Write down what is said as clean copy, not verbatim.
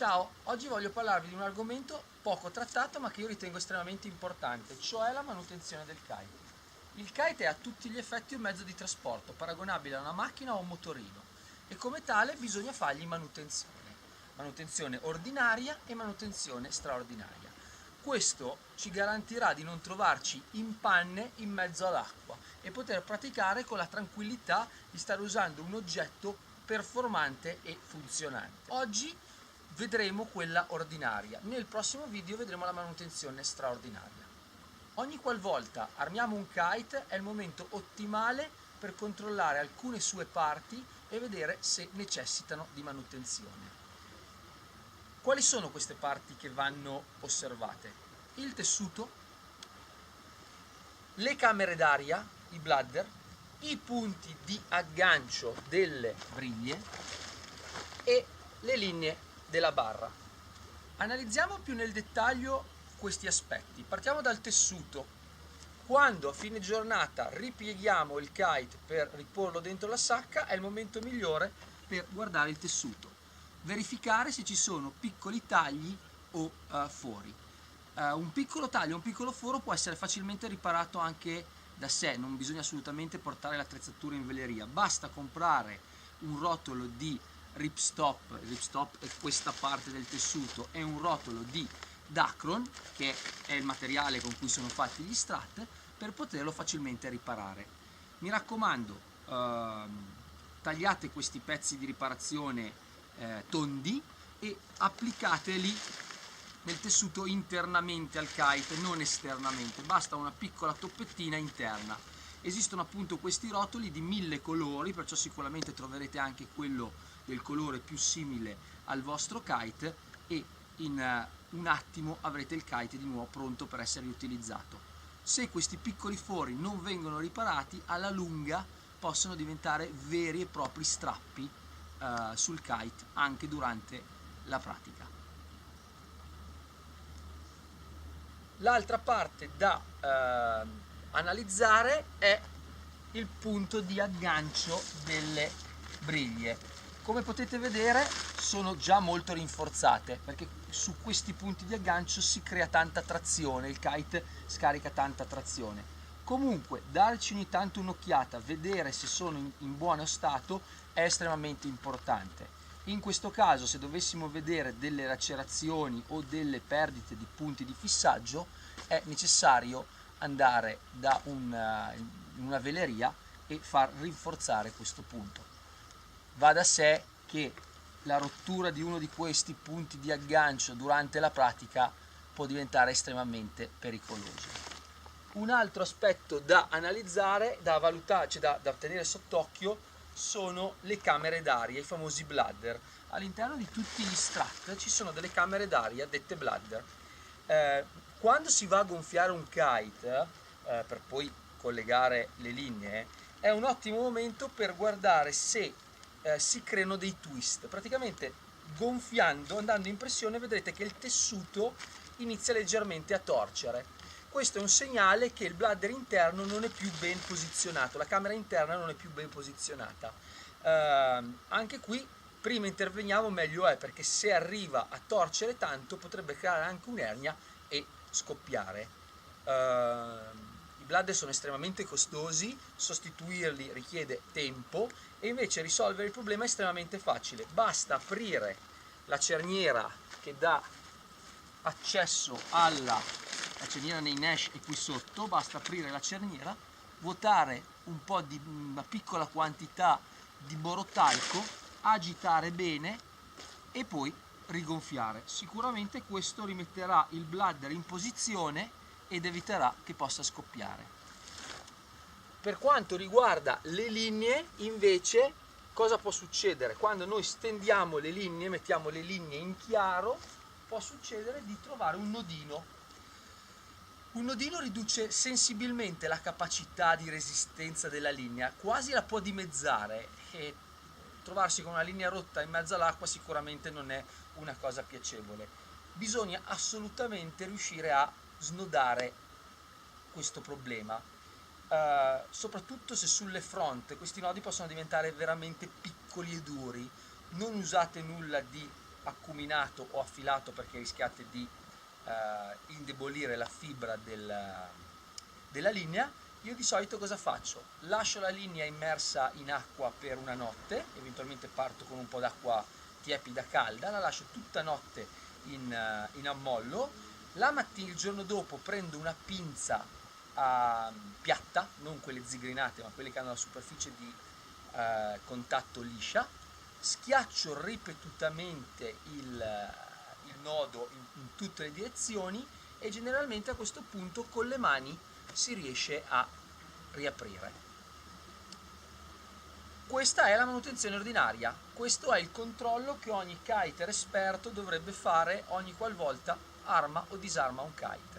Ciao, oggi voglio parlarvi di un argomento poco trattato ma che io ritengo estremamente importante, cioè la manutenzione del kite. Il kite è a tutti gli effetti un mezzo di trasporto, paragonabile a una macchina o a un motorino, e come tale bisogna fargli manutenzione ordinaria e manutenzione straordinaria. Questo ci garantirà di non trovarci in panne in mezzo all'acqua e poter praticare con la tranquillità di stare usando un oggetto performante e funzionante. Oggi vedremo quella ordinaria, nel prossimo video vedremo la manutenzione straordinaria. Ogni qualvolta armiamo un kite è il momento ottimale per controllare alcune sue parti e vedere se necessitano di manutenzione. Quali sono queste parti che vanno osservate? Il tessuto, le camere d'aria, i bladder, i punti di aggancio delle briglie e le linee della barra. Analizziamo più nel dettaglio questi aspetti. Partiamo dal tessuto. Quando a fine giornata ripieghiamo il kite per riporlo dentro la sacca è il momento migliore per guardare il tessuto, verificare se ci sono piccoli tagli o fori. Un piccolo taglio, un piccolo foro può essere facilmente riparato anche da sé, non bisogna assolutamente portare l'attrezzatura in veleria, basta comprare un rotolo di ripstop. Il ripstop è questa parte del tessuto, è un rotolo di Dacron, che è il materiale con cui sono fatti gli strut, per poterlo facilmente riparare. Mi raccomando, tagliate questi pezzi di riparazione tondi e applicateli nel tessuto internamente al kite, non esternamente, basta una piccola toppettina interna. Esistono appunto questi rotoli di 1000 colori, perciò sicuramente troverete anche quello del colore più simile al vostro kite e in un attimo avrete il kite di nuovo pronto per essere utilizzato. Se questi piccoli fori non vengono riparati, alla lunga possono diventare veri e propri strappi sul kite anche durante la pratica. L'altra parte da analizzare è il punto di aggancio delle briglie. Come potete vedere sono già molto rinforzate perché su questi punti di aggancio si crea tanta trazione, il kite scarica tanta trazione. Comunque darci ogni tanto un'occhiata, vedere se sono in buono stato è estremamente importante. In questo caso, se dovessimo vedere delle lacerazioni o delle perdite di punti di fissaggio, è necessario andare da una veleria e far rinforzare questo punto. Va da sé che la rottura di uno di questi punti di aggancio durante la pratica può diventare estremamente pericoloso. Un altro aspetto da analizzare, da valutare, cioè da tenere sott'occhio, sono le camere d'aria, i famosi bladder. All'interno di tutti gli strut ci sono delle camere d'aria dette bladder. Quando si va a gonfiare un kite per poi collegare le linee, è un ottimo momento per guardare se si creano dei twist. Praticamente gonfiando, andando in pressione, vedrete che il tessuto inizia leggermente a torcere. Questo è un segnale che il bladder interno non è più ben posizionato, la camera interna non è più ben posizionata. Anche qui, prima interveniamo meglio è, perché se arriva a torcere tanto potrebbe creare anche un'ernia e scoppiare. I bladder sono estremamente costosi, sostituirli richiede tempo e invece risolvere il problema è estremamente facile. Basta aprire la cerniera che dà accesso alla cerniera nei mesh e qui sotto, basta aprire la cerniera, vuotare una piccola quantità di borotalco, agitare bene e poi rigonfiare. Sicuramente questo rimetterà il bladder in posizione ed eviterà che possa scoppiare. Per quanto riguarda le linee, invece, cosa può succedere? Quando noi stendiamo le linee, mettiamo le linee in chiaro, può succedere di trovare un nodino. Un nodino riduce sensibilmente la capacità di resistenza della linea, quasi la può dimezzare, e trovarsi con una linea rotta in mezzo all'acqua sicuramente non è una cosa piacevole. Bisogna assolutamente riuscire a snodare questo problema, soprattutto se sulle front questi nodi possono diventare veramente piccoli e duri. Non usate nulla di acuminato o affilato perché rischiate di indebolire la fibra della linea, io di solito cosa faccio? Lascio la linea immersa in acqua per una notte, eventualmente parto con un po' d'acqua tiepida calda, la lascio tutta notte in ammollo, il giorno dopo prendo una pinza piatta, non quelle zigrinate ma quelle che hanno la superficie di contatto liscia, schiaccio ripetutamente il nodo in tutte le direzioni e generalmente a questo punto con le mani si riesce a riaprire. Questa è la manutenzione ordinaria, questo è il controllo che ogni kiter esperto dovrebbe fare ogni qualvolta arma o disarma un kite.